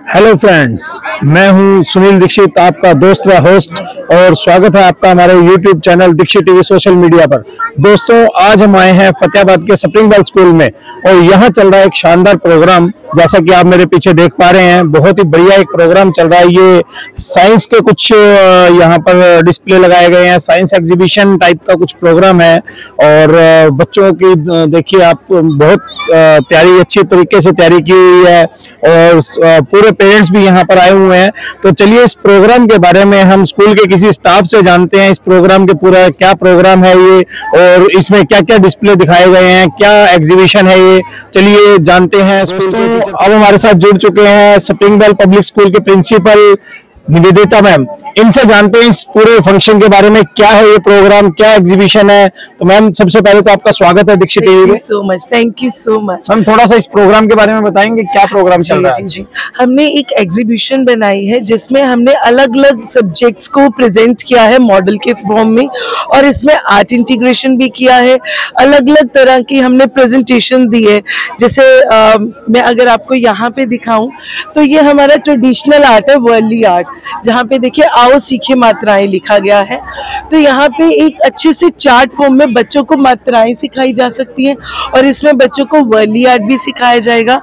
Hello friends, मैं हूं सुनील दीक्षित, आपका दोस्त व होस्ट, और स्वागत है आपका हमारे YouTube channel Dikshit TV social media पर। दोस्तों, आज हम आए हैं फतेहाबाद के स्प्रिंग बेल स्कूल में और यहाँ चल रहा है एक शानदार प्रोग्राम। जैसा कि आप मेरे पीछे देख पा रहे हैं, बहुत ही बढ़िया एक प्रोग्राम चल रहा है। ये साइंस के कुछ यहाँ पर डिस्प्ले लगाए गए हैं, साइंस एग्जीबिशन टाइप का कुछ प्रोग्राम है। और बच्चों की देखिए आप, बहुत तैयारी अच्छी तरीके से तैयारी की हुई है और पूरे पेरेंट्स भी यहाँ पर आए हुए हैं। तो चलिए इस प्रोग्राम के बारे में हम स्कूल के किसी स्टाफ से जानते हैं, इस प्रोग्राम के पूरा क्या प्रोग्राम है ये, और इसमें क्या क्या डिस्प्ले दिखाए गए हैं, क्या एग्जीबिशन है ये, चलिए जानते हैं। स्कूल के अब हमारे साथ जुड़ चुके हैं स्प्रिंग बेल पब्लिक स्कूल के प्रिंसिपल निवेदिता मैम। इनसे जानते हैं इस पूरे फंक्शन के बारे में, क्या है ये प्रोग्राम, क्या एग्जीबिशन है। तो मैम, सबसे पहले तो आपका स्वागत है दीक्षित टीवी में। Thank you so much. हम थोड़ा सा इस प्रोग्राम के बारे में बताएंगे, क्या प्रोग्राम चल रहा है? जी, हमने एक एग्जीबिशन बनाई है जिसमें हमने अलग अलग सब्जेक्ट्स को प्रेजेंट किया है मॉडल के फॉर्म में, और इसमें आर्ट इंटीग्रेशन भी किया है। अलग अलग तरह की हमने प्रेजेंटेशन दी है। जैसे मैं अगर आपको यहाँ पे दिखाऊं तो ये हमारा ट्रेडिशनल आर्ट है, वर्ली आर्ट, जहाँ पे देखिए आओ सीखे मात्राएं लिखा गया है। तो यहाँ पे एक अच्छे से चार्ट फॉर्म में बच्चों को मात्राएं सिखाई जा सकती हैं, और इसमें बच्चों को वर्ली आर्ट भी सिखाया जाएगा।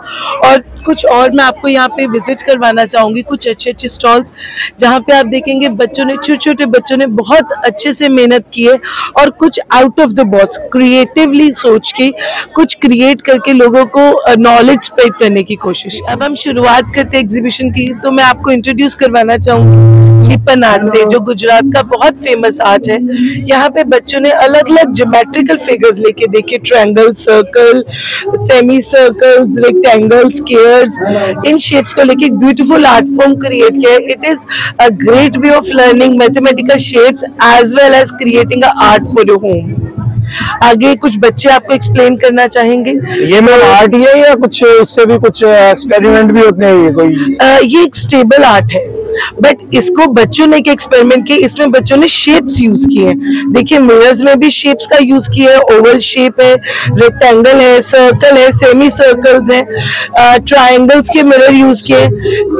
और कुछ और मैं आपको यहाँ पे विजिट करवाना चाहूँगी, कुछ अच्छे अच्छे स्टॉल्स जहाँ पे आप देखेंगे बच्चों ने, छोटे छोटे बच्चों ने बहुत अच्छे से मेहनत की है और कुछ out of the box creatively सोच के कुछ क्रिएट करके लोगों को नॉलेज स्प्रेड करने की कोशिश। अब हम शुरुआत करते हैं एग्जीबिशन की। तो मैं आपको इंट्रोड्यूस करवाना चाहूँगी लिपन आर्ट से, जो गुजरात का बहुत फेमस आर्ट है। यहाँ पे बच्चों ने अलग अलग ज्योमेट्रिकल फिगर्स लेके, देखिए triangle, circle, semi circles, rectangles, squares, इन शेप्स को लेके एक ब्यूटीफुल आर्ट फॉर्म क्रिएट किया है। It is a great way of learning mathematical shapes as well as creating a art for your home. आगे कुछ बच्चे आपको एक्सप्लेन करना चाहेंगे। ये मैं आर्ट ही है या कुछ इससे भी कुछ एक्सपेरिमेंट भी होते हैं? ये कोई ये एक स्टेबल आर्ट है, बट इसको बच्चों ने क्या एक्सपेरिमेंट किए, इसमें बच्चों ने शेप्स यूज किए हैं। देखिए मिरर्स में भी शेप्स का यूज किया है, ओवल शेप है, रेक्टेंगल है, सर्कल है, सेमी सर्कल्स है, ट्रायंगल्स के मिरर यूज किए।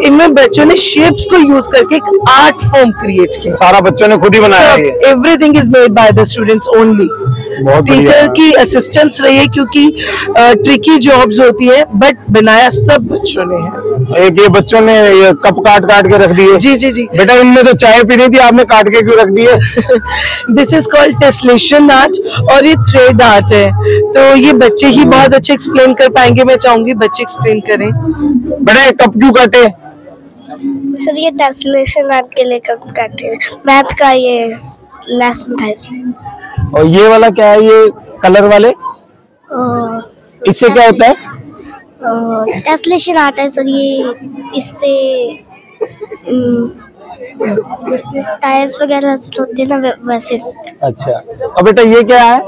इनमें बच्चों ने शेप्स को यूज करके एक आर्ट फॉर्म क्रिएट किया। सारा बच्चों ने खुद ही बनाया है? Everything is made by the students only. Teacher की असिस्टेंस रही है क्योंकि ट्रिकी जॉब्स होती है, बट बनाया सब बच्चों ने है। एक ये बच्चों ने ये कप काट काट के रख दिए। जी जी जी। बेटा, इनमें तो चाय पीनी थी, आपने काट के क्यों रख दिए? This is called tessellation art, और ये थ्रेड आर्ट है। तो ये बच्चे ही बहुत अच्छे एक्सप्लेन कर पाएंगे। मैं चाहूंगी बच्चे एक्सप्लेन करें। बेटा, ये कप क्यों काटे? सर ये टेस्लेशन आर्ट के लिए कप काटे, मैथ का ये लेसन था। और ये वाला क्या है, ये कलर वाले, इससे क्या होता है? टेस्लेशन आर्ट है सर, ये इससे टायर्स वगैरह होते हैं ना, वैसे। अच्छा, और बेटा ये क्या है?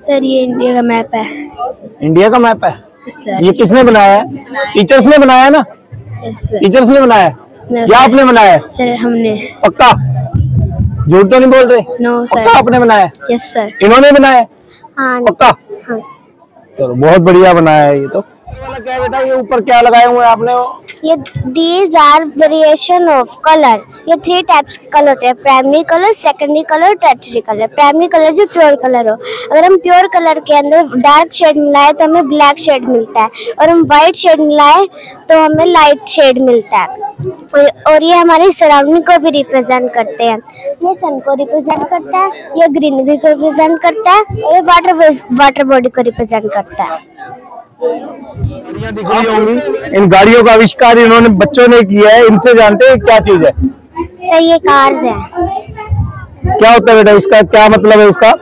सर ये इंडिया का मैप है। इंडिया का मैप है? सर ये किसने बनाया है? टीचर्स ने बनाया ना? टीचर्स ने बनाया है या आपने बनाया है? सर हमने। पक्का? झूठ तो नहीं बोल रहे? No sir. पक्का आपने बनाया है? Yes sir. इन्होंने बनाया है? हाँ पक्का? हाँ। चलो, बहुत बढ़िया बनाया है ये तो। ये वाला क्या है बेटा, ये ऊपर क्या लगाए हुए हैं आपने? ये these are variation of color। ये 3 टाइप्स के कलर होते हैं, primary colour, secondary colour, tertiary colour. Primary colour जो प्योर कलर हो, अगर हम प्योर कलर के अंदर डार्क शेड मिलाए तो हमें ब्लैक शेड मिलता है, और हम वाइट शेड मिलाए तो हमें लाइट शेड मिलता है। और ये हमारी सराउंडिंग को भी रिप्रेजेंट करते हैं। ये सन को रिप्रेजेंट करता है, ये ग्रीनरी को रिप्रेजेंट करता है, और ये वाटर बॉडी को रिप्रेजेंट करता है। गाड़ियाँ दिख रही होंगी, इन गाड़ियों का आविष्कार इन्होंने बच्चों ने किया है। इनसे जानते हैं क्या चीज है? सर ये कार्स है। क्या होता है बेटा इसका, क्या मतलब है इसका?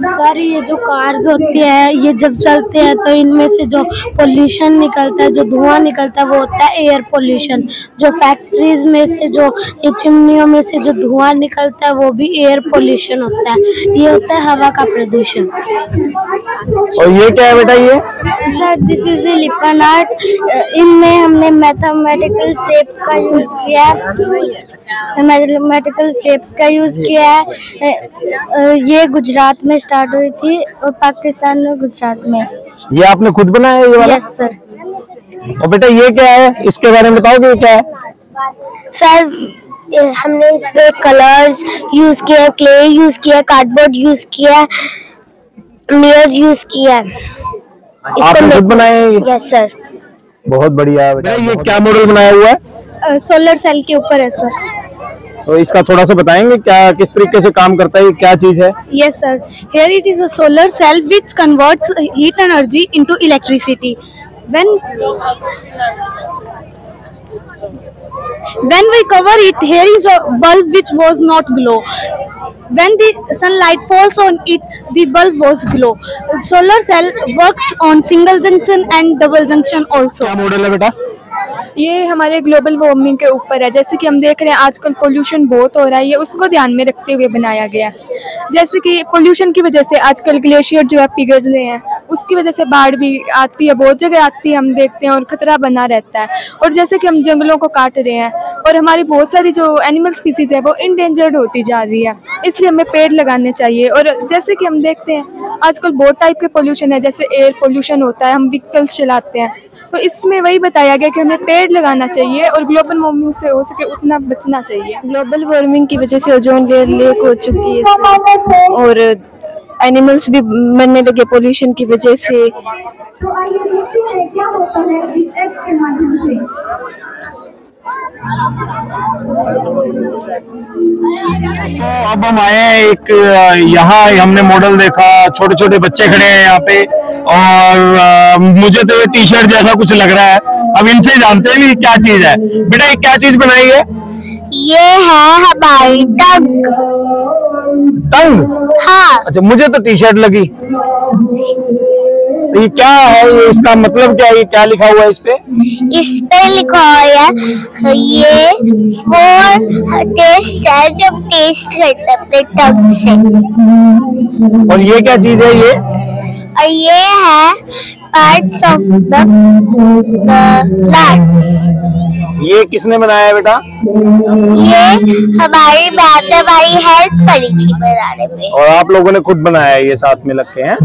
सर ये जो कार्स होती है, ये जब चलते हैं तो इनमें से जो पोल्यूशन निकलता है, जो धुआं निकलता है, वो होता है एयर पोल्यूशन। जो फैक्ट्रीज में से जो ये चिमनियों में से जो धुआं निकलता है, वो भी एयर पोल्यूशन होता है। ये होता है हवा का प्रदूषण। और ये क्या है बेटा ये? Sir this is a लिपन art. इनमें हमने मैथमेटिकल शेप का यूज किया है, मैथमेटिकल शेप्स का यूज किया है। ये गुजरात में स्टार्ट हुई थी और पाकिस्तान में गुजरात में। ये आपने खुद बनाया है ये वाला? Yes sir. और बेटा ये क्या है, इसके बारे में बताओगे क्या है? सर हमने इस पे कलर्स यूज किया, क्ले यूज किया, कार्डबोर्ड यूज किया, मिरर यूज किया। आपने खुद बनाए हैं? Yes sir. बहुत बढ़िया बेटा। ये क्या मॉडल बनाया हुआ है? सोलर सेल के ऊपर है सर। तो इसका थोड़ा सा बताएंगे क्या, किस तरीके से काम करता है, ये क्या चीज है? Yes sir, here it is a solar cell which converts heat energy into electricity. When we cover it, here is a bulb which was not glow. When the sunlight falls on it, the bulb was glow. Solar cell works on single junction and double junction also. क्या model है बेटा? ये हमारे global warming के ऊपर है। जैसे कि हम देख रहे हैं आजकल पोल्यूशन बहुत हो रहा है, ये उसको ध्यान में रखते हुए बनाया गया। जैसे कि पोल्यूशन की वजह से आजकल ग्लेशियर जो है पिघल रहे हैं, उसकी वजह से बाढ़ भी आती है, बहुत जगह आती है, हम देखते हैं, और खतरा बना रहता है। और जैसे कि हम जंगलों को काट रहे हैं और हमारी बहुत सारी जो एनिमल स्पीसीज है वो इंडेंजर्ड होती जा रही है, इसलिए हमें पेड़ लगाने चाहिए। और जैसे कि हम देखते हैं आजकल बहुत टाइप के पोल्यूशन है, जैसे एयर पोल्यूशन होता है, हम व्हीकल्स चलाते हैं, तो इसमें वही बताया गया कि हमें पेड़ लगाना चाहिए और ग्लोबल वार्मिंग से हो सके उतना बचना चाहिए। ग्लोबल वार्मिंग की वजह से ओजोन लेयर लीक हो चुकी है और एनिमल्स भी मरने लगे पोल्यूशन की वजह से। तो आइए देखते हैं क्या होता है इस एक्ट के माध्यम से। तो अब हम आए हैं एक, यहाँ हमने मॉडल देखा, छोटे छोटे बच्चे खड़े हैं यहाँ पे, और मुझे तो ये टी शर्ट जैसा कुछ लग रहा है। अब इनसे जानते हैं भी क्या चीज है। बेटा ये क्या चीज बनाई है? ये है हमारी टंग। टंग? हाँ। अच्छा, मुझे तो टी शर्ट लगी। तो ये क्या है, ये इसका मतलब क्या है, ये क्या लिखा हुआ है इस पे? इस पे लिखा है ये वो टेस्ट है जब टेस्ट करते अपने टंग से। और ये क्या चीज है ये? और ये है पार्ट्स ऑफ द प्लांट्स। ये किसने बनाया है बेटा? ये हमारी मैम ने हमारी हेल्प करी थी बनाने में। और आप लोगों ने खुद बनाया है ये साथ में लग के? हैं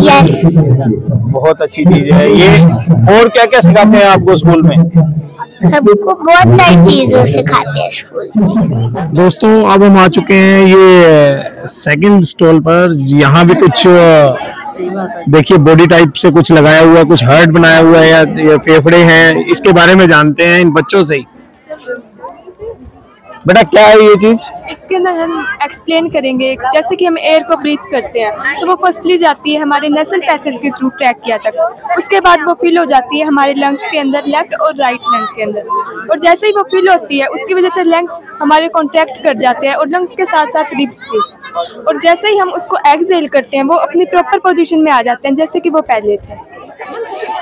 यस। बहुत अच्छी चीज है ये। और क्या क्या सिखाते हैं आपको स्कूल में? हमको बहुत सारी चीजें सिखाते हैं स्कूल में। दोस्तों अब हम आ चुके हैं ये सेकंड स्टॉल पर। यहाँ भी कुछ देखिए बॉडी टाइप से कुछ लगाया हुआ है, कुछ हार्ट बनाया हुआ है, या फेफड़े हैं, इसके बारे में जानते हैं इन बच्चों से ही। बेटा क्या है ये चीज? इसके अंदर हम एक्सप्लेन करेंगे। जैसे कि हम एयर को ब्रीथ करते हैं तो वो फर्स्टली जाती है हमारे नसल पैसेज के थ्रू ट्रैकिया तक, उसके बाद वो फिल हो जाती है हमारे लंग्स के अंदर, लेफ्ट और राइट लंग के अंदर। और जैसे ही वो फिल होती है उसकी वजह से लंग्स हमारे कॉन्ट्रैक्ट कर जाते हैं और लंग्स के साथ साथ रिब्स भी। और जैसे ही हम उसको एक्सहेल करते हैं वो अपनी प्रॉपर पोजीशन में आ जाते हैं जैसे कि वो पहले थे।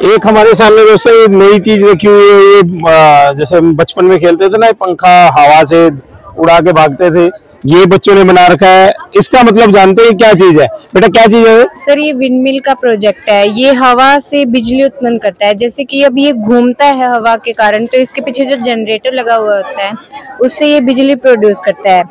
एक हमारे सामने दोस्तों एक नई चीज रखी हुई है। ये जैसे हम बचपन में खेलते थे ना, पंखा हवा से उड़ा के भागते थे, ये बच्चों ने बना रखा है। इसका मतलब जानते हैं क्या चीज है? बेटा क्या चीज है? सर ये विंडमिल का प्रोजेक्ट है। ये हवा से बिजली उत्पन्न करता है। जैसे कि अब ये घूमता है हवा के कारण, तो इसके पीछे जो जनरेटर लगा हुआ होता है उससे ये बिजली प्रोड्यूस करता है।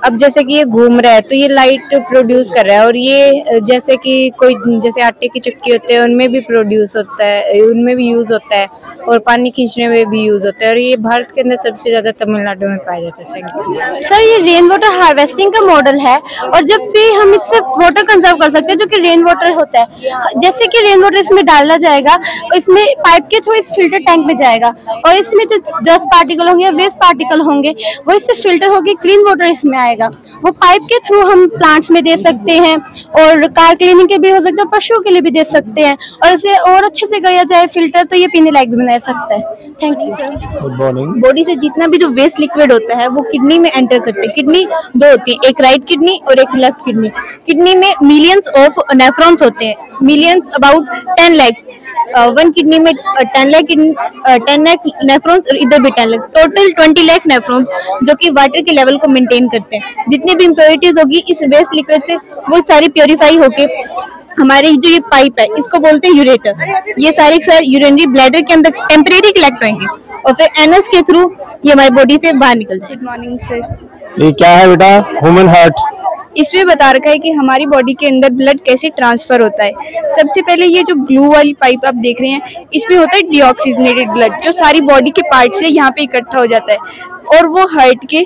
अब जैसे कि ये घूम रहा है तो ये लाइट प्रोड्यूस कर रहा है, और ये जैसे कि कोई जैसे आटे की चक्की होते हैं उनमें भी प्रोड्यूस होता है, उनमें भी यूज होता है, और पानी खींचने में भी यूज होता है। और ये भारत के अंदर सबसे ज्यादा तमिलनाडु में पाया जाता है। Thank you sir. ये रेन वाटर हार्वेस्टिंग का मॉडल है, और जब भी हम इससे वाटर कंजर्व कर सकते हैं जो कि रेन वाटर होता है। जैसे कि रेन वाटर इसमें डाला जाएगा, इसमें पाइप के थ्रू इस फिल्टर टैंक में जाएगा, और इसमें जो डस्ट पार्टिकल होंगे या वेस्ट पार्टिकल होंगे वो इससे फिल्टर होकर क्लीन वाटर इसमें आएगा। वो पाइप के थ्रू हम प्लांट्स में दे सकते हैं, और कार क्लीनिंग के भी हो सकते हैं, पशुओं के लिए भी दे सकते हैं, और इसे और अच्छे से किया जाए फिल्टर तो ये पीने लायक भी बना सकता है। Thank you sir. Good morning. Body से जितना भी जो वेस्ट लिक्विड होता है वो किडनी में एंटर करते हैं। किडनी दो होती है, एक राइट किडनी और एक लेफ्ट किडनी। किडनी में मिलियंस ऑफ नेफ्रॉन्स होते हैं, millions about 10 lakh. One kidney में 10 लाख नेफ्रॉन्स, और इधर भी 10 लाख, टोटल 20 लाख नेफ्रॉन्स जो कि वाटर के लेवल को मेंटेन करते हैं। जितनी भी इम्प्योरिटीज होगी इस वेस्ट लिक्विड से वो सारी प्योरीफाई होके हमारे जो ये पाइप है इसको बोलते हैं यूरेटर। ये सारे सर यूरिनरी ब्लैडर के अंदर टेम्परेरी कलेक्ट होंगे और फिर एनस के थ्रू ये हमारी बॉडी से बाहर निकल जाए। Good morning sir. ये क्या है बेटा? Human heart. इसमें बता रखा है कि हमारी बॉडी के अंदर ब्लड कैसे ट्रांसफर होता है। सबसे पहले ये जो ब्लू वाली पाइप आप देख रहे हैं, इसमें होता है डीऑक्सीजनेटेड ब्लड, जो सारी बॉडी के पार्ट से यहाँ पे इकट्ठा हो जाता है और वो हार्ट के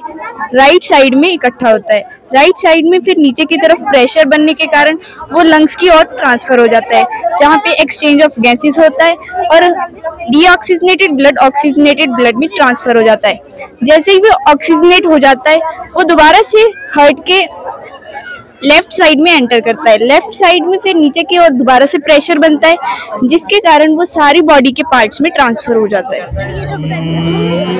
राइट साइड में इकट्ठा होता है। राइट साइड में फिर नीचे की तरफ प्रेशर बनने के कारण वो लंग्स की ओर ट्रांसफर हो जाता है, जहाँ पे एक्सचेंज ऑफ गैसेस होता है और डीऑक्सीजनेटेड ब्लड ऑक्सीजनेटेड ब्लड में ट्रांसफर हो जाता है। जैसे ही वो ऑक्सीजनेट हो जाता है, वो दोबारा से हार्ट के लेफ्ट साइड में एंटर करता है। लेफ्ट साइड में फिर नीचे की ओर दोबारा से प्रेशर बनता है, जिसके कारण वो सारी बॉडी के पार्ट्स में ट्रांसफर हो जाता है।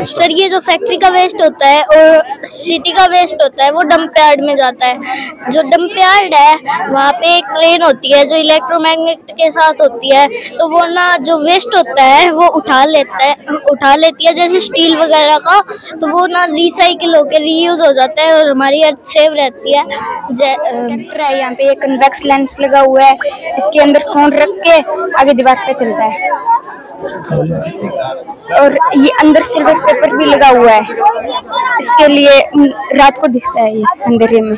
सर ये जो फैक्ट्री का वेस्ट होता है और सिटी का वेस्ट होता है वो डंप यार्ड में जाता है। जो डंप यार्ड है वहाँ पे एक क्रेन होती है जो इलेक्ट्रोमैग्नेट के साथ होती है, तो वो ना जो वेस्ट होता है वो उठा लेती है जैसे स्टील वगैरह का, तो वो ना रिसाइकिल होकर रीयूज हो जाता है और हमारी अर्थ सेव रहती है। यहाँ पे एक कन्वेक्स लेंस लगा हुआ है, इसके अंदर फोन रख के आगे दीवार पे चलता है और ये अंदर सिल्वर पेपर भी लगा हुआ है, इसके लिए रात को दिखता है ये अंधेरे में।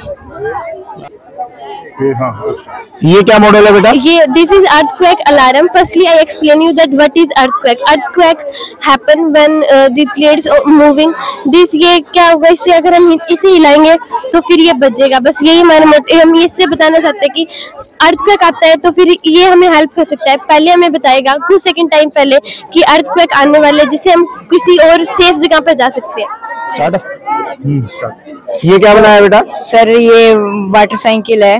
ये क्या मॉडल है बेटा? ये this is earthquake alarm. Firstly, I explain you that what is earthquake. Earthquake happen when the plates moving. This ये क्या होगा, इससे अगर हम इसे हिलाएंगे तो फिर ये बजेगा। बस यही हमारा मोटिव, हम इससे बताना चाहते हैं कि earthquake आता है तो फिर ये हमें हेल्प कर सकता है। पहले हमें बताएगा कुछ सेकंड टाइम पहले कि earthquake आने वाले, जिससे हम किसी और सेफ जगह पर जा सकते हैं। ये क्या बनाया बेटा? सर ये वाटर साइकिल है,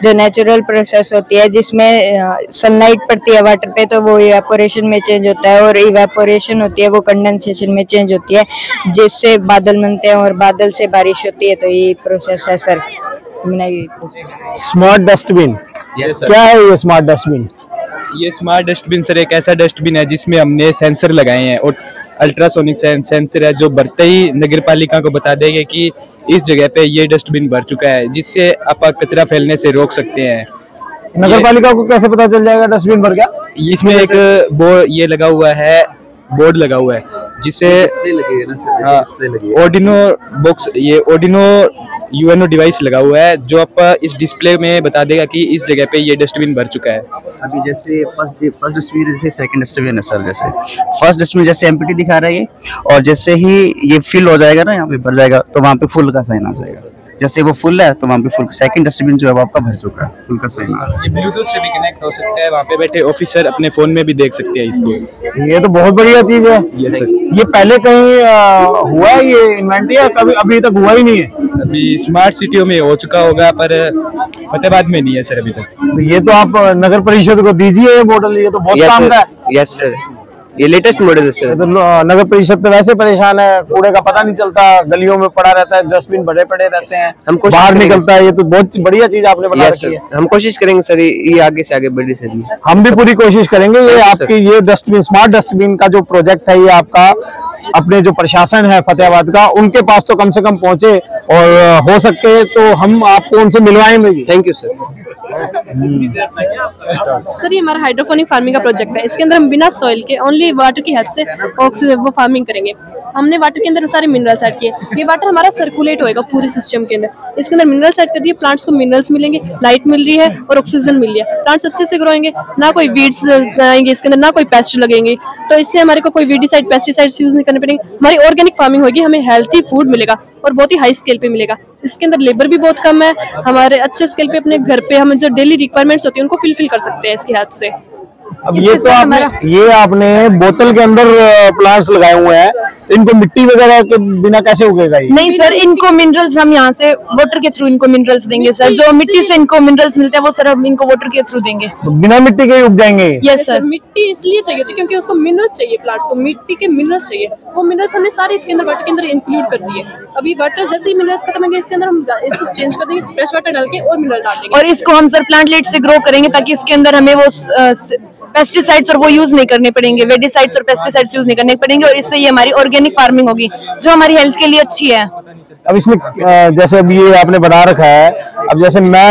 जो नेचुरल प्रोसेस होती है, जिसमें सनलाइट पड़ती है वाटर पे तो वो इवेपोरेशन में चेंज होता है और इवेपोरेशन होती है वो कंडेंसेशन में चेंज होती है, जिससे बादल बनते हैं और बादल से बारिश होती है। तो ये प्रोसेस है सर। स्मार्ट डस्टबिन क्या है ये स्मार्ट डस्टबिन? ये स्मार्ट डस्टबिन सर एक ऐसा डस्टबिन है जिसमें हमने सेंसर लगाए हैं और अल्ट्रासोनिक सेंसर है, जो बढ़ते ही नगर पालिका को बता देंगे कि इस जगह पे ये डस्टबिन भर चुका है, जिससे आप कचरा फैलने से रोक सकते हैं। नगर पालिका को कैसे पता चल जाएगा डस्टबिन भर गया? इसमें एक ये लगा हुआ है, बोर्ड लगा हुआ है, जिसे ऑर्डिनो बॉक्स, ये ऑर्डिनो यूएनओ डिवाइस लगा हुआ है, जो आप इस डिस्प्ले में बता देगा कि इस जगह पे ये डस्टबिन भर चुका है। अभी जैसे फर्स्ट डस्टबिन जैसे सेकंड डस्टबिन है सर, जैसे फर्स्ट डस्टबिन जैसे एम्प्टी दिखा रहा है ये, और जैसे ही ये फिल हो जाएगा ना, यहाँ पे भर जाएगा तो वहाँ पे फुल का साइन आ जाएगा। जैसे वो फुल है तो वहाँ पे फुल, सेकंड डस्टबिन जो है वो आपका भर चुका है, फुल का साइन आ रहा है। ये ब्लूटूथ से भी कनेक्ट हो सकता है, वहाँ पे बैठे ऑफिसर अपने फोन में भी देख सकते हैं इसको। ये तो बहुत बढ़िया चीज है। ये सर, ये पहले कहीं हुआ है ये इन्वेंट, या कभी अभी तक हुआ ही नहीं है? अभी स्मार्ट सिटियों में हो चुका होगा पर फतेहाबाद में नहीं है सर अभी तक। तो ये तो आप नगर परिषद को दीजिए ये मॉडल, ये तो बहुत काम का है। यस सर, ये लेटेस्ट मॉडल है सर। तो नगर परिषद तो वैसे परेशान है, कूड़े का पता नहीं चलता, गलियों में पड़ा रहता है, डस्टबिन भरे पड़े रहते हैं, हमको बाहर निकलता है। ये तो बहुत बढ़िया चीज आपने बता रखी है। हम कोशिश करेंगे सर ये आगे से आगे बढ़े सर, हम भी पूरी कोशिश करेंगे। ये आपकी ये डस्टबिन, स्मार्ट डस्टबिन का जो प्रोजेक्ट है, ये आपका अपने जो प्रशासन है फतेहाबाद का, उनके पास तो कम से कम पहुंचे, और हो सके तो हम आपको उनसे मिलवाएंगे। Thank you sir. सर ये हमारा हाइड्रोपोनिक फार्मिंग का प्रोजेक्ट है। इसके अंदर हम बिना सॉइल के ओनली वाटर की हेल्प से वो फार्मिंग करेंगे। हमने वाटर के अंदर सारे मिनरल्स ऐड किए। ये वाटर हमारा सर्कुलेट होएगा पूरे सिस्टम के अंदर। इसके अंदर मिनरल्स ऐड कर दिए, प्लांट्स को मिनरल्स मिलेंगे, लाइट मिल रही है और ऑक्सीजन मिल रही है। प्लांट्स अच्छे से ग्रो होंगे, ना कोई वीड्स आएंगे इसके अंदर, ना कोई पेस्ट लगेंगे। तो इससे हमारे को कोई वीडिसाइड पेस्टिसाइड्स यूज नहीं करने पड़ेंगे। हमारी ऑर्गेनिक फार्मिंग होगी, हमें हेल्थी फूड मिलेगा और बहुत ही हाई स्केल पे मिलेगा। इसके अंदर लेबर भी बहुत कम है। हमारे अच्छे स्केल पे अपने घर पे हम जो डेली रिक्वायरमेंट्स होती है उनको फिल कर सकते हैं इसकी हेल्प से। अब ये तो आपने बोतल के अंदर प्लांट्स लगाए हुए हैं, इनको मिट्टी वगैरह के बिना कैसे उगेगा ये? नहीं सर, इनको मिनरल्स हम यहाँ से वाटर के थ्रू इनको मिनरल्स देंगे सर। जो मिट्टी से इनको मिनरल्स मिलते हैं वो सर हम इनको वाटर के थ्रू देंगे। तो बिना मिट्टी के उग जाएंगे? Yes sir. मिट्टी इसलिए चाहिए होती है क्योंकि उसको मिनरल्स चाहिए, प्लांट्स को मिट्टी के मिनरल्स चाहिए। वो मिनरल्स हमने सारे इसके अंदर वाटर के अंदर इंक्लूड कर दिए। अभी वाटर जैसे ही मिनरल्स खत्म होंगे इसके अंदर हम इसको चेंज कर देंगे, फ्रेश वाटर डाल के और मिनरल डाल देंगे। और इसको हम सर प्लांटलेट से ग्रो करेंगे ताकि इसके अंदर हमें वो पेस्टिसाइड्स और वो यूज नहीं करने पड़ेंगे, वेडिसाइड्स और पेस्टिसाइड्स यूज नहीं करने पड़ेंगे। और इससे ये हमारी ऑर्गेनिक फार्मिंग होगी जो हमारी हेल्थ के लिए अच्छी है। अब इसमें जैसे अब ये आपने बना रखा है, अब जैसे मैं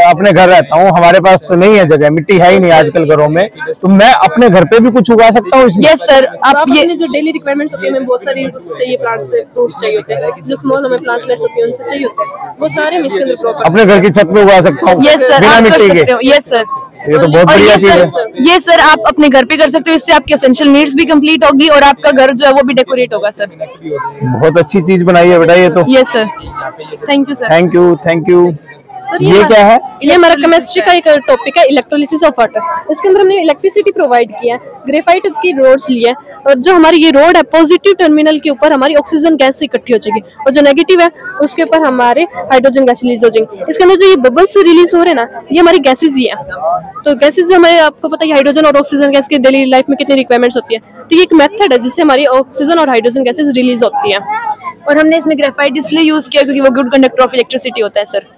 अपने घर रहता हूँ, हमारे पास नहीं है जगह, मिट्टी है ही नहीं आजकल घरों में, तो मैं अपने घर पे भी कुछ उगा सकता हूँ इसमें? यस सर, आप ये जो डेली रिक्वायरमेंट्स होती है, हमें बहुत सारी चाहिए प्लांट्स, फ्रूट्स चाहिए होते हैं, जो स्मॉल हमें प्लांटलेट्स होती है उनसे चाहिए होते हैं, वो सारे हम इसके अंदर प्रॉपर अपने घर की छत पे उगा सकता हूँ बिना मिट्टी के? यस सर, ये तो बहुत बढ़िया चीज है। ये सर आप अपने घर पे कर सकते हो, इससे आपकी एसेंशियल नीड्स भी कंप्लीट होगी और आपका घर जो है वो भी डेकोरेट होगा सर। बहुत अच्छी चीज बनाई है बेटा ये तो। Yes sir, thank you sir. Thank you, thank you. Sir ये क्या है? ये हमारा केमिस्ट्री का एक टॉपिक है, इलेक्ट्रोलिसिस ऑफ वाटर। इसके अंदर हमने इलेक्ट्रिसिटी प्रोवाइड किया है, ग्रेफाइट की रोड्स ली है, और जो हमारी ये रोड है पॉजिटिव टर्मिनल के ऊपर हमारी ऑक्सीजन गैस से इकट्ठी हो जाएगी, और जो नेगेटिव है उसके ऊपर हमारे हाइड्रोजन गैस रिलीज हो जाएंगे। इसके अंदर जो ये बबल्स रिलीज हो रहे हैं ना, ये हमारी गैसेज ही है। तो गैसेज हमें, आपको पता है हाइड्रोजन और ऑक्सीजन गैस की डेली लाइफ में कितनी रिक्वायरमेंट्स होती है, तो ये एक मेथड है जिससे हमारी ऑक्सीजन और हाइड्रोजन गैसेज रिलीज होती है। और हमने इसमें ग्रेफाइट इसलिए यूज किया क्योंकि वो गुड कंडक्टर ऑफ इलेक्ट्रिसिटी होता है सर।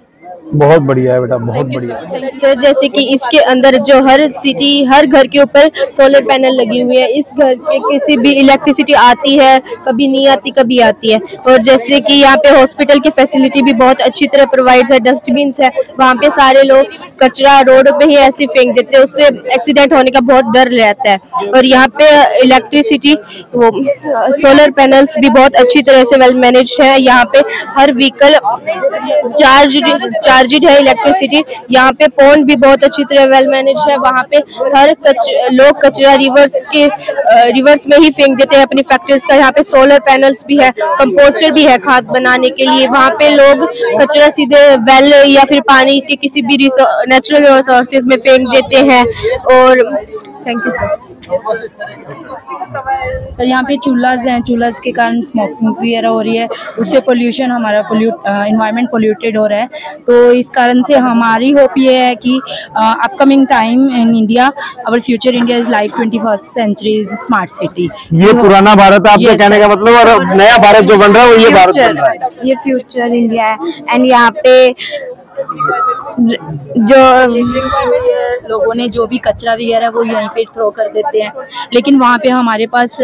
बहुत बढ़िया है बेटा, बहुत बढ़िया। सर जैसे कि इसके अंदर जो हर सिटी, हर घर के ऊपर सोलर पैनल लगी हुई है, इस घर पे किसी भी इलेक्ट्रिसिटी आती है, कभी नहीं आती, कभी आती है। और जैसे कि यहाँ पे हॉस्पिटल की फैसिलिटी भी बहुत अच्छी तरह प्रोवाइड है, डस्टबिन है, वहाँ पे सारे लोग कचरा रोड पे ही ऐसे फेंक देते हैं, उससे एक्सीडेंट होने का बहुत डर रहता है। और यहाँ पे इलेक्ट्रिसिटी, वो सोलर पैनल्स भी बहुत अच्छी तरह से वेल मैनेज है। यहाँ पे हर व्हीकल चार्जड है इलेक्ट्रिसिटी। यहाँ पे पॉन्ड भी बहुत अच्छी तरह वेल मैनेज है। वहाँ पे हर लोग कचरा रिवर्स में ही फेंक देते हैं अपनी फैक्ट्रीज का। यहाँ पे सोलर पैनल्स भी है, कंपोस्टर भी है खाद बनाने के लिए। वहाँ पे लोग कचरा सीधे वेल या फिर पानी के किसी भी नेचुरल रिसोर्सेज में फेंक देते हैं। और थैंक यू सर। सर यहाँ पे चूल्हास हैं, चूल्हास के कारण स्मोकिंग वगैरह हो रही है, उससे पोल्यूशन, हमारा इन्वायरमेंट पोल्यूटेड हो रहा है। तो इस कारण से हमारी होप ये है कि upcoming time in India, our future India is like 21st century is smart city. ये पुराना भारत है आपके कहने का मतलब, और नया भारत जो बन रहा है वो ये भारत बन रहा है। ये फ्यूचर इंडिया है। एंड यहाँ पे जो लोगों ने जो भी कचरा वगैरह वो यहीं पे थ्रो कर देते हैं, लेकिन वहाँ पे हमारे पास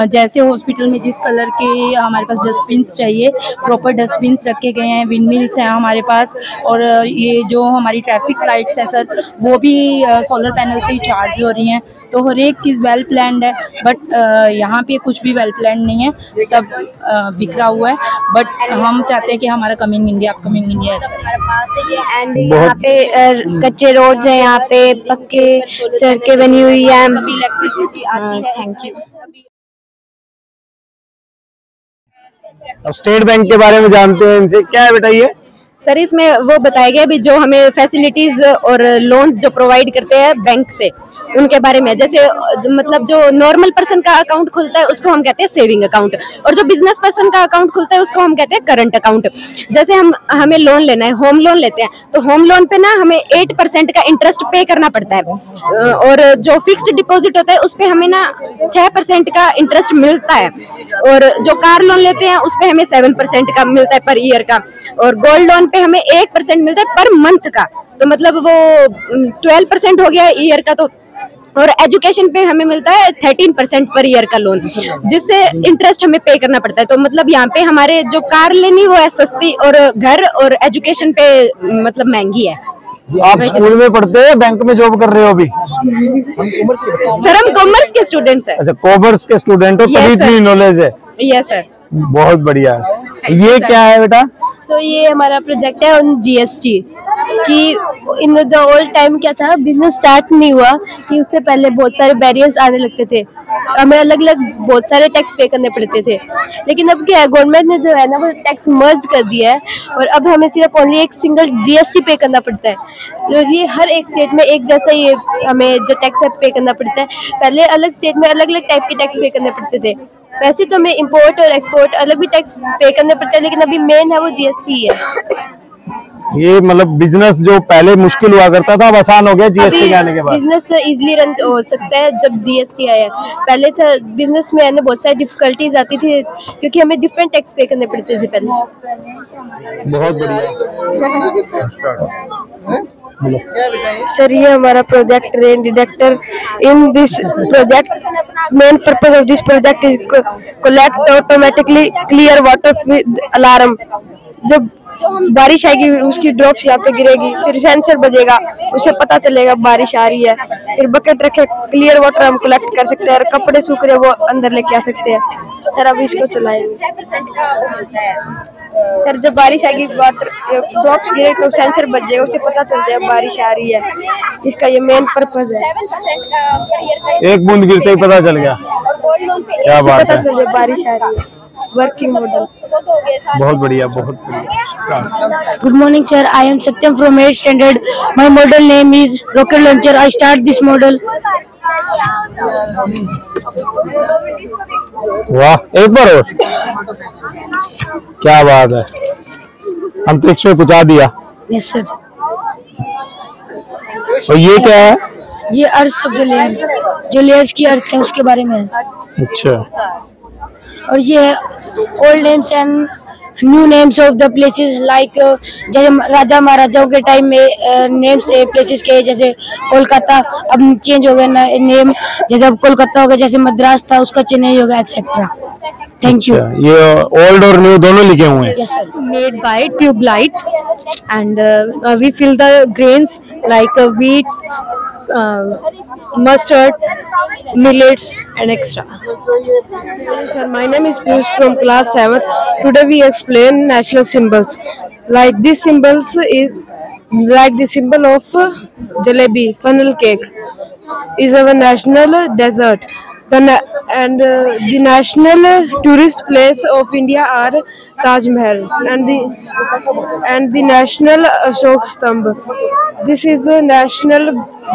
जैसे हॉस्पिटल में जिस कलर के हमारे पास डस्टबिन्स चाहिए, प्रॉपर डस्टबिन्स रखे गए हैं, विंड मिल्स हैं हमारे पास। और ये जो हमारी ट्रैफिक लाइट्स हैं सर, वो भी सोलर पैनल से ही चार्ज हो रही हैं। तो हर एक चीज़ वेल प्लान्ड है, बट यहाँ पे कुछ भी वेल प्लान्ड नहीं है, सब बिखरा हुआ है। बट हम चाहते हैं कि हमारा कमिंग इंडिया, अपकमिंग इंडिया ऐसा। एंड यहाँ पे कच्चे रोड्स हैं, यहाँ पे पक्के सड़कें बनी हुई है। Thank you. अब स्टेट बैंक के बारे में जानते हैं, इनसे क्या है बेटा ये? सर इसमें वो बताया गया भी जो हमें फैसिलिटीज और लोन्स जो प्रोवाइड करते हैं बैंक से, उनके बारे में। जैसे मतलब जो नॉर्मल पर्सन का अकाउंट खुलता है उसको हम कहते हैं सेविंग अकाउंट, और जो बिजनेस पर्सन का अकाउंट खुलता है उसको हम कहते हैं करंट अकाउंट। जैसे हमें लोन लेना है, होम लोन लेते हैं, तो होम लोन पे ना हमें 8% का इंटरेस्ट पे करना पड़ता है, और जो फिक्स्ड डिपॉजिट होता है उस पे हमें ना 6% का इंटरेस्ट मिलता है, और जो कार लोन लेते हैं उस पे हमें 7% का मिलता है पर ईयर का, और गोल्ड लोन पे हमें 1% मिलता है पर मंथ का। तो मतलब वो 12% हो गया ईयर का। तो और एजुकेशन पे हमें मिलता है 13% पर ईयर का लोन, जिससे इंटरेस्ट हमें पे करना पड़ता है। तो मतलब यहाँ पे हमारे जो कार लेनी वो है सस्ती, और घर और एजुकेशन पे मतलब महंगी है। आप स्कूल में पढ़ते हैं, बैंक में जॉब कर रहे हो अभी? सर हम कॉमर्स के स्टूडेंट्स हैं। अच्छा, कॉमर्स के स्टूडेंट हो, तभी इतनी नॉलेज है। यस सर, बहुत बढ़िया। ये क्या है बेटा? सो ये हमारा प्रोजेक्ट है ऑन जीएसटी, कि इन द ओल्ड टाइम क्या था, बिजनेस स्टार्ट नहीं हुआ कि उससे पहले बहुत सारे बैरियर्स आने लगते थे, हमें अलग अलग बहुत सारे टैक्स पे करने पड़ते थे। लेकिन अब क्या है, गवर्नमेंट ने जो है ना वो टैक्स मर्ज कर दिया है, और अब हमें सिर्फ ओनली एक सिंगल जीएसटी पे करना पड़ता है। तो ये हर एक स्टेट में एक जैसा ये हमें जो टैक्स है पे करना पड़ता है। पहले अलग स्टेट में अलग अलग टाइप के टैक्स पे करने पड़ते थे। वैसे तो हमें इंपोर्ट और एक्सपोर्ट अलग भी टैक्स पे करने पड़ते हैं, लेकिन अभी मेन है वो जीएसटी है। ये मतलब बिजनेस जो पहले मुश्किल हुआ करता था अब आसान हो गया जीएसटी के आने के बाद। बिजनेस तो इजीली रन हो सकता है जब जीएसटी आया। पहले था बिजनेस में आने बहुत सारी डिफिकल्टीज आती थी, क्योंकि हमें डिफरेंट टैक्स पे करने पड़ते थे पहले। बहुत बढ़िया। सर ये हमारा project rain detector. In this project main purpose of this project is collect automatically clear water with alarm जब बारिश आएगी उसकी ड्रॉप्स यहाँ पे गिरेगी, फिर सेंसर बजेगा, उसे पता चलेगा बारिश आ रही है। फिर बकेट रखे, क्लियर वाटर हम कलेक्ट कर सकते हैं और कपड़े सूख रहे वो अंदर लेके आ सकते हैं। सर अब इसको चलाएंगे सर, जब बारिश आएगी वाटर ड्रॉप्स गिरे तो सेंसर बज जाएगा, उसे पता चल जाएगा बारिश आ रही है। इसका ये मेन पर्पज है। एक बूंद गिरते ही पता चल गया, क्या बात है, पता चल जाए बारिश आ रही है। वर्किंग मॉडल बहुत बढ़िया, बहुत बढ़िया। Good morning, sir. I am Satyam from 8th standard. My model name is rocket launcher. I start this model. वाह, एक बार और, क्या बात है, अंतरिक्ष में पहुंचा दिया। Yes, sir. और ये क्या है? ये अर्थ ऑफ द लेयर, जो लेयर्स की अर्थ है उसके बारे में है। अच्छा, और ये है old names and new names of the places, like जैसे राजा महाराजाओं के टाइम में नेम्स थे प्लेसेस के, जैसे कोलकाता अब चेंज हो गया ना नेम, जैसे अब कोलकाता हो गया, जैसे मद्रास था उसका चेन्नई हो गया, एक्सेट्रा। Thank you. ये ओल्ड और न्यू दोनों लिखे हुए हैं। Yes sir. Made by tube light, and we fill the grains like wheat, mustard, millets and extra. Sir, my name is Piyush from class 7th. Today we explain national symbols. Like this symbols is like the symbol of jalebi, funnel cake, is our national dessert. The national tourist place of India are Taj Mahal and the national Ashok Stambh. This is the national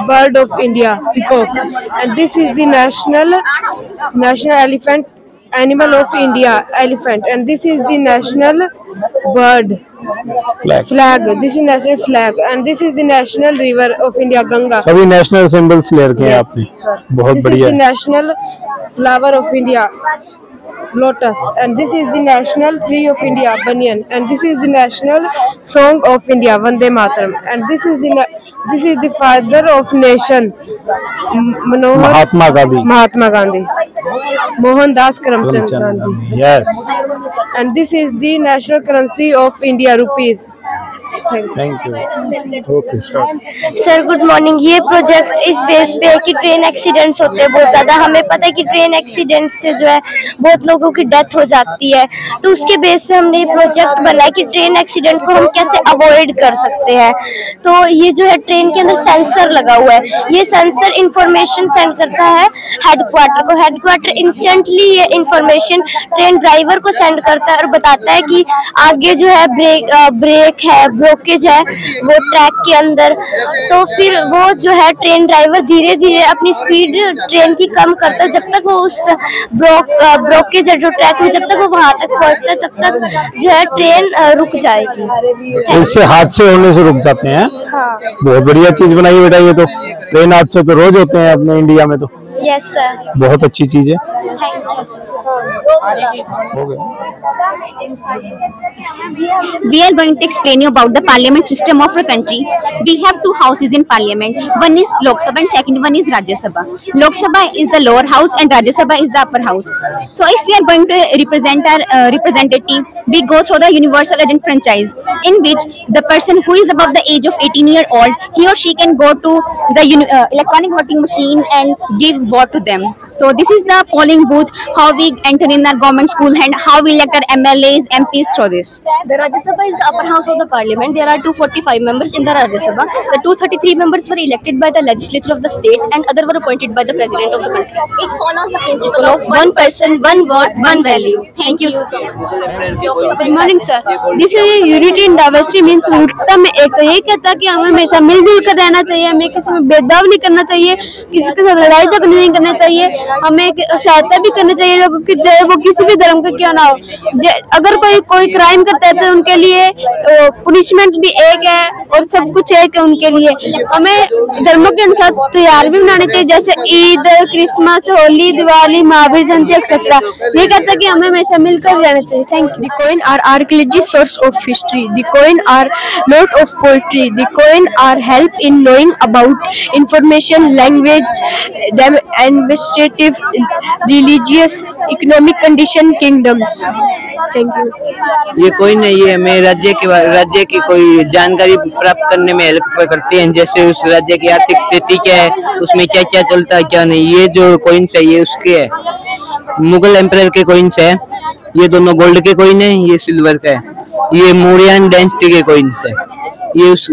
bird of India, peacock, and this is the national elephant animal of India, elephant, and this is the national bird flag. This is national flag, and this is the national river of India, Ganga. सभी national symbols ले रखे हैं आपने, बहुत बढ़िया। This is the national flower of India, lotus, and this is the national tree of India, banyan, and this is the national song of India, Vande Mataram, and this is the father of nation, Mahatma Gandhi, Mohandas Karamchand Gandhi. Yes. And this is the national currency of India, rupees. Thank you. Okay, start. Sir good morning. ये project इस base पे है कि train accidents होते हैं बहुत ज़्यादा। हमें पता है कि ट्रेन एक्सीडेंट से जो है बहुत लोगों की डेथ हो जाती है, तो उसके बेस पे हमने ये प्रोजेक्ट बनाया कि ट्रेन एक्सीडेंट को हम कैसे अवॉइड कर सकते हैं। तो ये जो है ट्रेन के अंदर सेंसर लगा हुआ है, ये सेंसर इंफॉर्मेशन सेंड करता है हेडक्वार्टर को। हेडक्वार्टर इंस्टेंटली ये इंफॉर्मेशन ट्रेन ड्राइवर को सेंड करता है और बताता है कि आगे जो है ब्रेक है, ब्लॉकेज है वो ट्रैक के अंदर। तो फिर वो जो है ट्रेन ड्राइवर धीरे धीरे अपनी स्पीड ट्रेन की कम करता है, जब तक वो उस ब्लॉकेज है जो ट्रैक में, जब तक वो वहां तक पहुंचता है तब तक जो है ट्रेन रुक जाएगी। इससे हादसे होने से रुक जाते हैं। हाँ, बहुत बढ़िया चीज बनाई बेटा, ये तो ट्रेन हादसे तो रोज होते हैं अपने इंडिया में, तो यस सर, बहुत अच्छी चीज है। Thank you sir. हो गया। We are going to explain you about the parliament system of our country. We have two houses in parliament. One is Lok Sabha and second one is Rajya Sabha. Lok Sabha is the lower house and Rajya Sabha is the upper house. So if we are going to represent our representative, we go through the universal adult franchise, in which the person who is above the age of 18-year-old, he or she can go to the electronic voting machine and give vote to them. So this is the polling booth, how we enter in our government school and how we elect our MLAs, MPs through this. The Rajya Sabha is the upper house of the parliament. There are 245 members in the Rajya Sabha. The 233 members were elected by the legislature of the state and other were appointed by the president of the country. It follows the principle of one person, one vote, one value. Thank you so much. Good morning sir. This is unity in diversity means विविधता में एकता। यही कहता है कि हमें हमेशा मिलजुल कर रहना चाहिए, हमें किसी में भेदभाव नहीं करना चाहिए, किसी के साथ लड़ाई झगड़ा नहीं करना चाहिए, हमें सहायता भी करनी चाहिए वो किसी भी धर्म का क्यों ना हो। अगर कोई क्राइम करता है तो उनके लिए पुनिशमेंट भी एक है और सब कुछ एक है उनके लिए। हमें धर्मों के अनुसार त्योहार भी मनाने चाहिए, जैसे ईद, क्रिसमस, होली, दिवाली, महावीर जयंती एक्सेट्रा। ये कहता है कि हमें हमेशा मिलकर रहना चाहिए। Thank you. The coin are archaeology source of history. The coin are lot of poetry. The coin are help in knowing about information, language, administrative, religious, economic condition, kingdoms. Thank you. ये कोई नहीं, ये हमें राज्य की कोई जानकारी प्राप्त करने में हेल्प करती हैं, जैसे उस राज्य की आर्थिक स्थिति क्या है, उसमें क्या क्या चलता है क्या नहीं। ये जो कॉइन्स है ये उसके है, मुगल एम्पायर के कॉइन्स है। ये दोनों गोल्ड के कॉइन है, ये सिल्वर का है। ये मौर्यन डायनेस्टी के कॉइन्स है, ये उस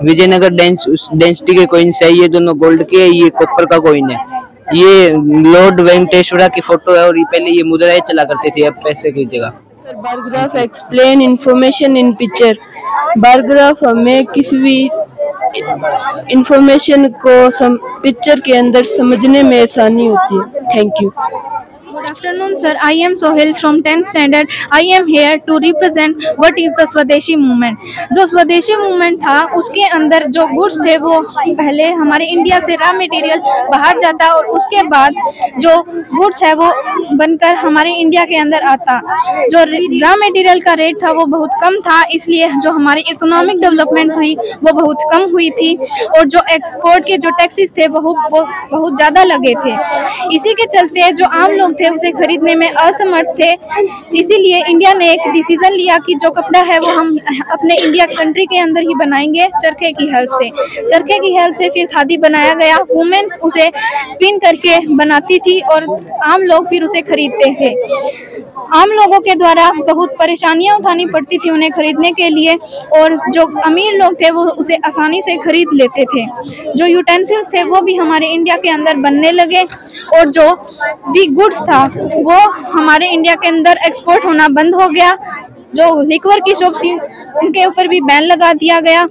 विजयनगर डायनेस्टी के कॉइन्स है। ये दोनों गोल्ड के है, ये कॉपर का कॉइन है। ये लॉर्ड वेंकटेश्वरा की फोटो है और ये पहले ये मुद्राएं चला करते थे, अब पैसे की जगह। Bar graph explain information in picture. Bar graph हमें किसी भी इंफॉर्मेशन को पिक्चर के अंदर समझने में आसानी होती है। Thank you. Good afternoon, sir. I am Sohail from 10th standard. I am here to represent what is the स्वदेशी मूवमेंट। जो स्वदेशी मूवमेंट था उसके अंदर जो गुड्स थे वो पहले हमारे इंडिया से रॉ मटेरियल बाहर जाता और उसके बाद जो गुड्स है वो बनकर हमारे इंडिया के अंदर आता। जो रॉ मटेरियल का रेट था वो बहुत कम था, इसलिए जो हमारी इकोनॉमिक डेवलपमेंट हुई वो बहुत कम हुई थी और जो एक्सपोर्ट के जो टैक्सेस थे वो बहुत ज़्यादा लगे थे। इसी के चलते जो आम लोग थे उसे खरीदने में असमर्थ थे, इसीलिए इंडिया ने एक डिसीजन लिया कि जो कपड़ा है वो हम अपने इंडिया कंट्री के अंदर ही बनाएंगे चरखे की हेल्प से। चरखे की हेल्प से फिर खादी बनाया गया। वुमेन्स उसे स्पिन करके बनाती थी और आम लोग फिर उसे खरीदते थे। आम लोगों के द्वारा बहुत परेशानियां उठानी पड़ती थी उन्हें खरीदने के लिए, और जो अमीर लोग थे वो उसे आसानी से खरीद लेते थे। जो यूटेंसिल्स थे वो भी हमारे इंडिया के अंदर बनने लगे और जो भी गुड्स था वो हमारे इंडिया के अंदर एक्सपोर्ट होना बंद हो गया। जो लिक्वर की शॉप्स उनके ऊपर भी बैन लगा दिया गया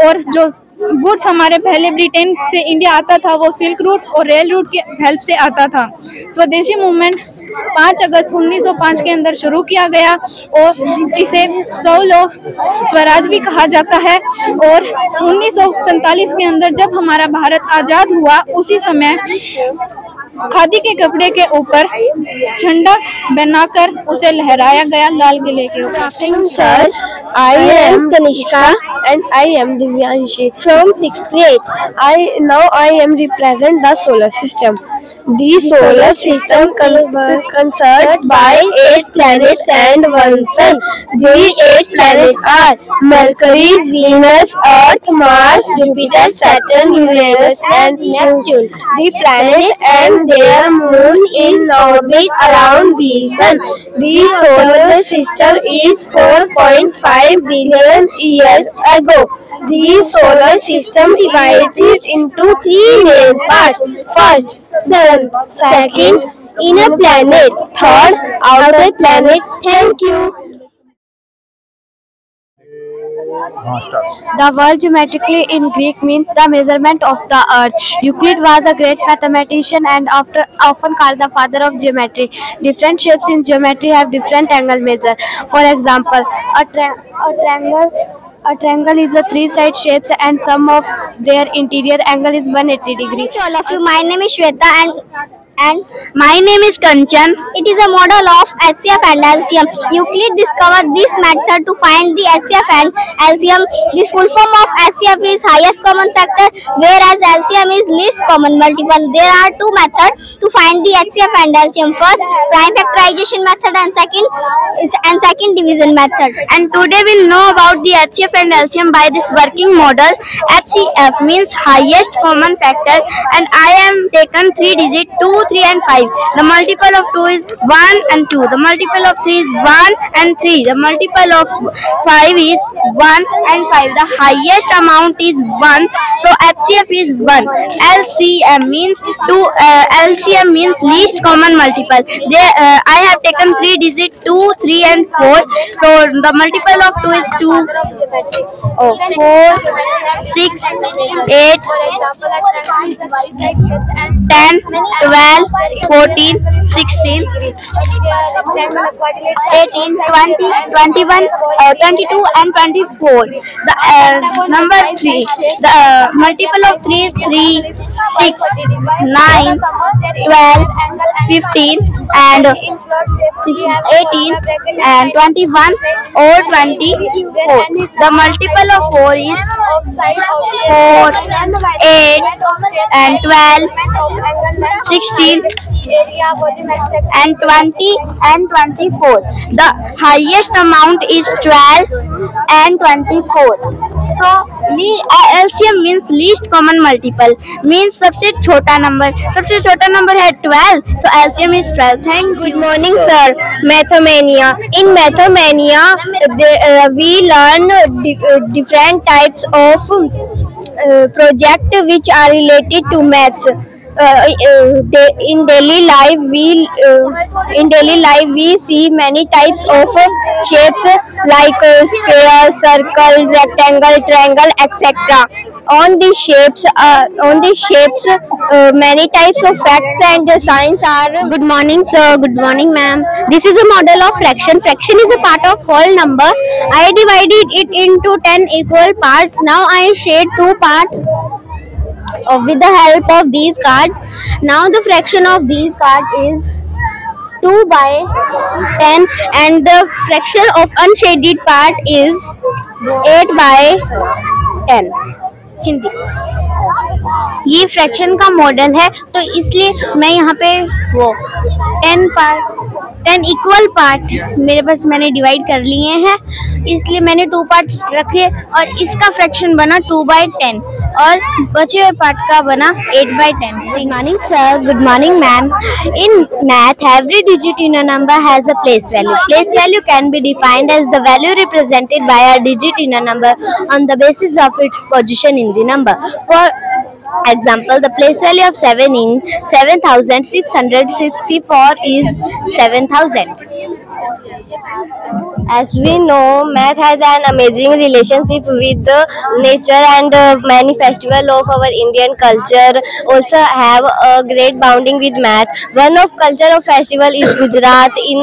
और जो गुड्स हमारे पहले ब्रिटेन से इंडिया आता था वो सिल्क रूट और रेल रूट की हेल्प से आता था। स्वदेशी मूवमेंट 5 अगस्त 1905 के अंदर शुरू किया गया और इसे सोल ऑफ स्वराज भी कहा जाता है। और 1947 के अंदर जब हमारा भारत आज़ाद हुआ उसी समय खादी के कपड़े के ऊपर झंडा बनाकर उसे लहराया गया लाल किले के ऊपर। Sir, I am Tanishka and I am Divyanshi from 6th grade. I am represent the solar system. The solar system consists by 8 planets and 1 sun. The 8 planets are Mercury, Venus, Earth, Mars, Jupiter, Saturn, Uranus and Neptune. The planet and their moon in orbit around the sun. The solar system is 4.5 billion years ago. The solar system divided into 3 main parts. First, sun. Second, inner planet. Third, outer planet. Thank you. The word geometrically in Greek means the measurement of the earth. Euclid was a great mathematician and often called the father of geometry. Different shapes in geometry have different angle measure. For example, a triangle is a 3-side shapes and sum of their interior angle is 180 degree. All of you, my name is Shweta and my name is Kanchan. It is a model of HCF and LCM. Euclid discovered this method to find the HCF and LCM. The full form of HCF is highest common factor, whereas LCM is least common multiple. There are 2 methods to find the HCF and LCM. First, prime factorization method and second division method. And today we'll know about the HCF and LCM by this working model. HCF means highest common factor, and I am taken 3 digit 2, 3 and 5. The multiple of 2 is 1 and 2. The multiple of 3 is 1 and 3. The multiple of 5 is 1 and 5. The highest amount is 1. So HCF is 1. LCM means LCM means least common multiple. I have taken 3 digit 2, 3 and 4. So the multiple of 2 is 2. 4, 6, 8, 10, 12, 14, 16, 18, 20, 21, 22 and 24. The number 3. The multiple of 3 is 3, 6, 9, 12, 15, and 18 and 21 or 24. The multiple of 4 is 4, 8 and 12, 16 and 20 and 24. The highest amount is 12 and 24. So LCM means least common multiple, means सबसे छोटा number है 12. So LCM is 12. Thank you. Good morning, sir. Mathomania. In Mathomania, we learn different types of project which are related to maths. In daily life we see many types of shapes like square, circle, rectangle, triangle, etc. On these shapes many types of facts and signs are. Good morning, sir. Good morning, ma'am. This is a model of fraction. Fraction is a part of whole number. I divided it into 10 equal parts. Now I shade 2 parts with the help of these cards. Now the fraction of these cards is 2 by 10 and the fraction of unshaded part is 8 by 10. Hindi ये fraction का model है, तो इसलिए मैं यहाँ पे वो 10 equal part मेरे पास मैंने डिवाइड कर लिए हैं, इसलिए मैंने 2 पार्ट रखे और इसका फ्रैक्शन बना 2 by 10 और बचे हुए पार्ट का बना 8 by 10. Good morning, sir. Good morning, ma'am. In math, every digit in a number has a place value. Place value can be defined as the value represented by a digit in a number on the basis of its position in the number. For example, the place value of 7 in 7664 is 7000. As we know, math has an amazing relationship with the nature, and many festivals of our Indian culture also have a great bonding with math. One of cultural festival is Gujarat in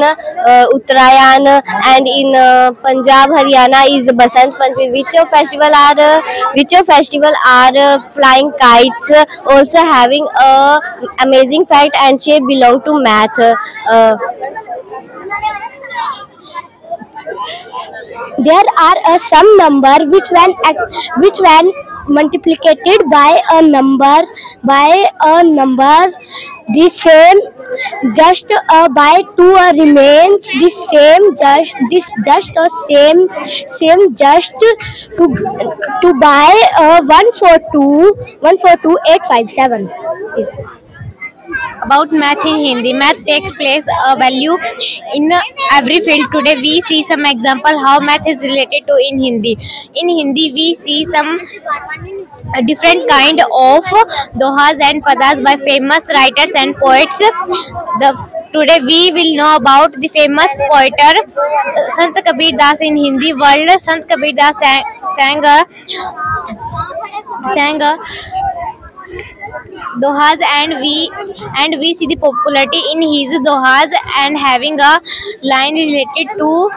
Uttarayan, and in Punjab, Haryana is Basant Panchami. Which festival are flying kites, also having a amazing fact and shape belong to math. There are some number which when multiplied by a number the same just by 2 remains the same to by 142857 is. About math in Hindi. Math takes place a value in every field. Today we see some example how math is related to in Hindi. In Hindi we see some different kind of dohas and padas by famous writers and poets. Today we will know about the famous poeter Sant Kabir Das in Hindi world. Sant Kabir Das sang dohas, and we see the popularity in his dohas and having a line related to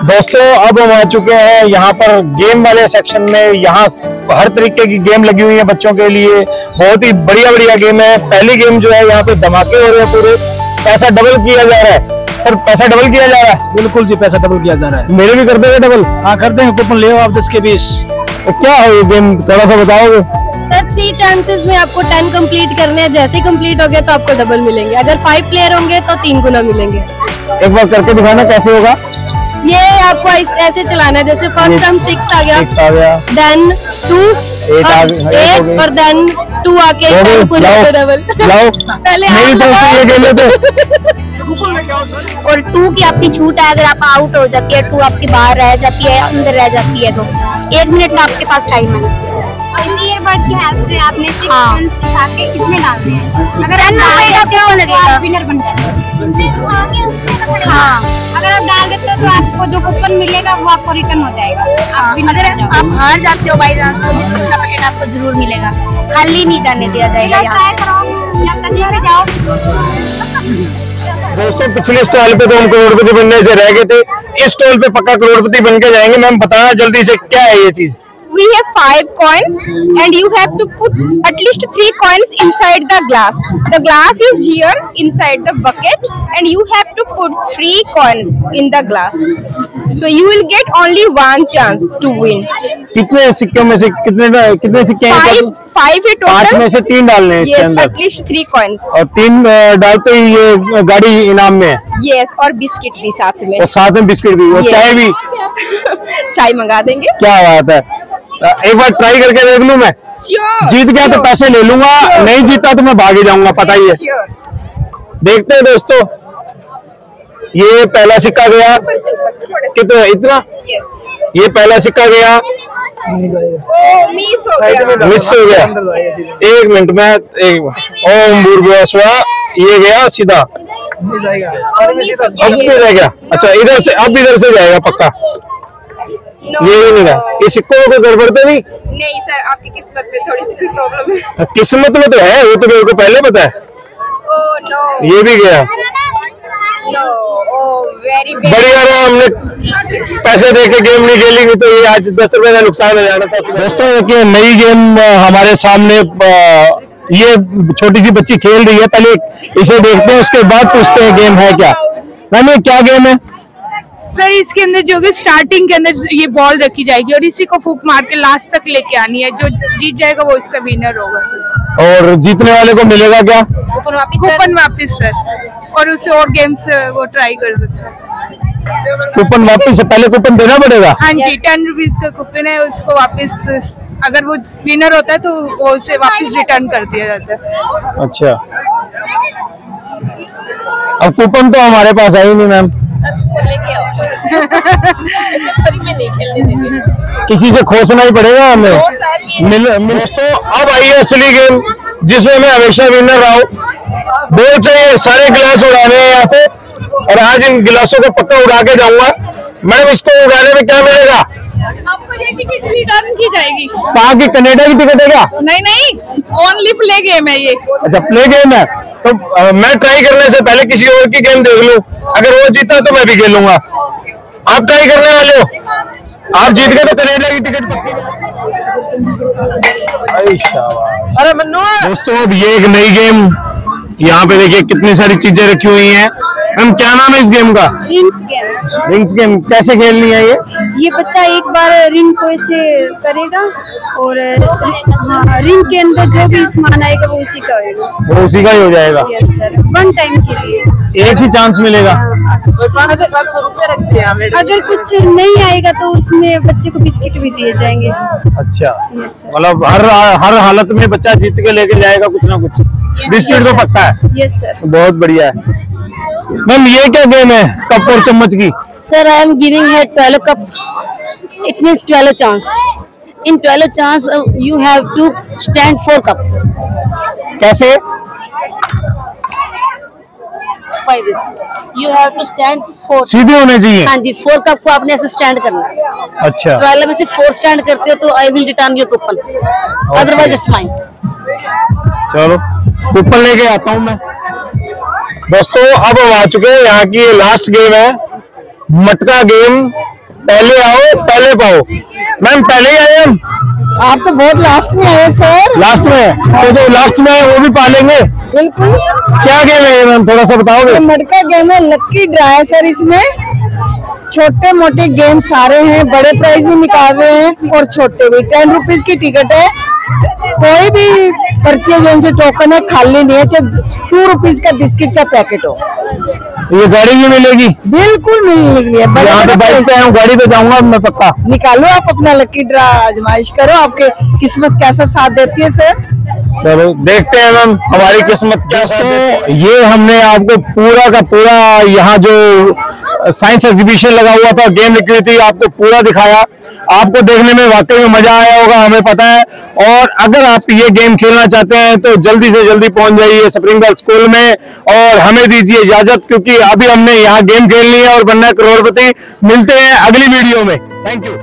दोस्तों अब हम आ चुके हैं यहाँ पर game वाले section में। यहाँ हर तरीके की गेम लगी हुई है बच्चों के लिए, बहुत ही बढ़िया गेम है। पहली गेम जो है यहाँ पे धमाके हो रहे हैं, पूरे पैसा डबल किया जा रहा है। सर पैसा डबल किया जा रहा है? बिल्कुल जी, पैसा डबल किया जा रहा है। मेरे भी कर देंगे डबल? हाँ कर देंगे, कूपन ले आप 10 के 20। तो क्या है ये गेम, थोड़ा सा बताओगे? सर 3 चांसेस में आपको 10 कंप्लीट करने हैं, जैसे कंप्लीट हो गया तो आपको डबल मिलेंगे। अगर 5 प्लेयर होंगे तो 3 गुना मिलेंगे। एक बार करके दिखाना कैसे होगा। ये आपको ऐसे चलाना है, जैसे फर्स्ट टाइम 6 आ गया, देन 2 8 और देन 2 आके डबल। पहले और 2 की आपकी छूट है, अगर आप आउट हो जाती है 2 आपकी बाहर रह जाती है, अंदर रह जाती है, तो 1 मिनट का आपके पास टाइम है। ईयरबड की हेल्प से आपने सिखा के इसमें डालते हैं, अगर आप विनर बन जाते हैं। हाँ, अगर आप डाल देते हो तो आपको जो कूपन मिलेगा वो आपको रिटर्न हो जाएगा। अगर आप हार जाते हो बाई चांस तो बिस्कुट का पैकेट आपको जरूर मिलेगा, खाली नहीं करने दिया जाएगा। यहाँ जाओ दोस्तों पिछले स्टॉल पे तो हम करोड़पति बनने से रह गए थे, इस स्टॉल पे पक्का करोड़पति बन के जाएंगे। मैम बताना जल्दी से क्या है ये चीज? We have 5 coins and you have to put at least 3 coins inside the glass. The glass is here inside the bucket and you have to put 3 coins in the glass. So you will get only 1 chance to win. कितने सिक्कों में से कितने सिक्के हैं? 5 है total. 5 में से 3 डालने हैं इसके अंदर। At least 3 coins. और 3 डालते ही ये गाड़ी इनाम में है। Yes, और बिस्किट भी साथ में। और साथ में बिस्किट भी, और चाय भी। चाय मंगा देंगे। क्या बात है, एक बार ट्राई करके देख लूं मैं। जीत गया तो पैसे ले लूंगा, नहीं जीता तो मैं भाग जाऊंगा, पता ही है। देखते हैं दोस्तों, ये पहला सिक्का गया कितना, इतना ये पहला सिक्का गया, मिस हो गया। 1 मिनट में ओम भूर्भुवः स्वः, ये गया सीधा, अब भी रह गया। अच्छा इधर से, अब इधर से जाएगा पक्का। ये भी नहीं रहा, ये सिक्कों में कोई गड़बड़ तो नहीं? नहीं सर, आपकी किस्मत में थोड़ी सी कोई प्रॉब्लम है। किस्मत में तो है, वो तो मेरे को पहले पता है। ओह नो, ये भी गया। नो, ओह वेरी बढ़िया रहा, हमने पैसे दे के गेम नहीं खेलेंगे तो ये आज 10 रुपए का नुकसान हो जाना था। दोस्तों एक नई गेम हमारे सामने, ये छोटी सी बच्ची खेल रही है, पहले इसे देखते हैं उसके बाद पूछते हैं गेम है क्या। मैम ये क्या गेम है? सर इसके अंदर जो कि स्टार्टिंग के अंदर ये बॉल रखी जाएगी और इसी को फूक मार के लास्ट तक लेके आनी है, जो जीत जाएगा वो इसका विनर होगा। और जीतने वाले को मिलेगा क्या? कूपन वापिस सर, और उससे और गेम्स वो ट्राई कर सकते हैं। कूपन वापिस से पहले कूपन देना पड़ेगा? हाँ जी, 10 रुपीज का कूपन है, उसको वापिस अगर वो विनर होता है तो वो उसे वापिस रिटर्न कर दिया जाता है। अच्छा, अब कूपन तो हमारे पास है ही नहीं मैम। किसी से खोसना ही पड़ेगा हमें। दोस्तों अब आई है असली गेम, जिसमें मैं हमेशा विनर रहा हूँ। बोल चाहिए सारे गिलास उड़ाने हैं यहाँ से, और आज इन गिलासों को पक्का उड़ा के जाऊंगा। मैडम इसको उड़ाने में क्या मिलेगा? आपको ये टिकट रिटर्न की जाएगी। कहाँ की? कनाडा की टिकट है क्या? नहीं, ओनली प्ले गेम है ये। अच्छा प्ले गेम है, तो मैं ट्राई करने से पहले किसी और की गेम देख लूं, अगर वो जीता तो मैं भी खेलूंगा। आप ट्राई करने वाले हो? आप जीत गए तो कनाडा की टिकट पक्की। अरे मन्नू दोस्तों, अब ये एक नई गेम, यहाँ पे देखिए कितनी सारी चीजें रखी हुई हैं। मैम क्या नाम है इस गेम का? Rings game. रिंग्स गेम कैसे खेलनी है ये बच्चा एक बार रिंग को ऐसे करेगा और हाँ, रिंग के अंदर जो भी सामान आएगा वो उसी का होगा। वो उसी का ही हो जाएगा? यस सर, 1 टाइम के लिए एक ही चांस मिलेगा। अगर कुछ नहीं आएगा तो उसमें बच्चे को बिस्किट भी दिए जाएंगे। अच्छा, मतलब हर हालत में बच्चा जीत के लेके जाएगा कुछ ना कुछ, बिस्किट तो पक्का है। यस सर, बहुत बढ़िया है। मैम ये क्या गेम है कप और चम्मच की? सर आई एम गिविंग है 12 cup, it means 12 chance. In 12 chance you have to stand 4 cup. कैसे? You have to stand 4। सीधे होने चाहिए? हाँ जी, 4 कप को आपने ऐसे स्टैंड करना है। अच्छा, 12 में से 4 स्टैंड करते हो तो I will return your coupon, otherwise it's mine. चलो कूपन लेके आता हूँ मैं। दोस्तों अब हम आ चुके हैं, यहाँ की ये लास्ट गेम है, मटका गेम। पहले आओ पहले पाओ। मैम पहले ही आए हम? आप तो बहुत लास्ट में आए सर। लास्ट में? तो जो लास्ट में है वो भी पालेंगे? बिल्कुल। क्या गेम है मैम, थोड़ा सा बताओगे? मटका गेम है, लक्की ड्रा है सर। इसमें छोटे मोटे गेम सारे हैं, बड़े प्राइज भी निकाल रहे हैं और छोटे भी। 10 रुपीज की टिकट है, कोई भी पर्ची जो से टोकन है खाली नहीं है, चाहे 2 रुपीज का बिस्किट का पैकेट हो। ये गाड़ी भी मिलेगी? बिल्कुल मिलेगी। यहाँ पे बाइक पे आया हूँ, गाड़ी पे जाऊंगा मैं पक्का। निकालो आप अपना लकी ड्रा आजमाइश करो, आपके किस्मत कैसा साथ देती है सर। चलो देखते हैं मैम हमारी किस्मत क्या साथ देती है। ये हमने आपको पूरा का पूरा यहाँ जो साइंस एग्जीबिशन लगा हुआ था, गेम लिखी हुई थी, आपको पूरा दिखाया। आपको देखने में वाकई में मजा आया होगा, हमें पता है। और अगर आप ये गेम खेलना चाहते हैं तो जल्दी से जल्दी पहुंच जाइए स्प्रिंग वेल स्कूल में और हमें दीजिए इजाजत, क्योंकि अभी हमने यहाँ गेम खेलनी है और बनना है करोड़पति। मिलते हैं अगली वीडियो में। Thank you.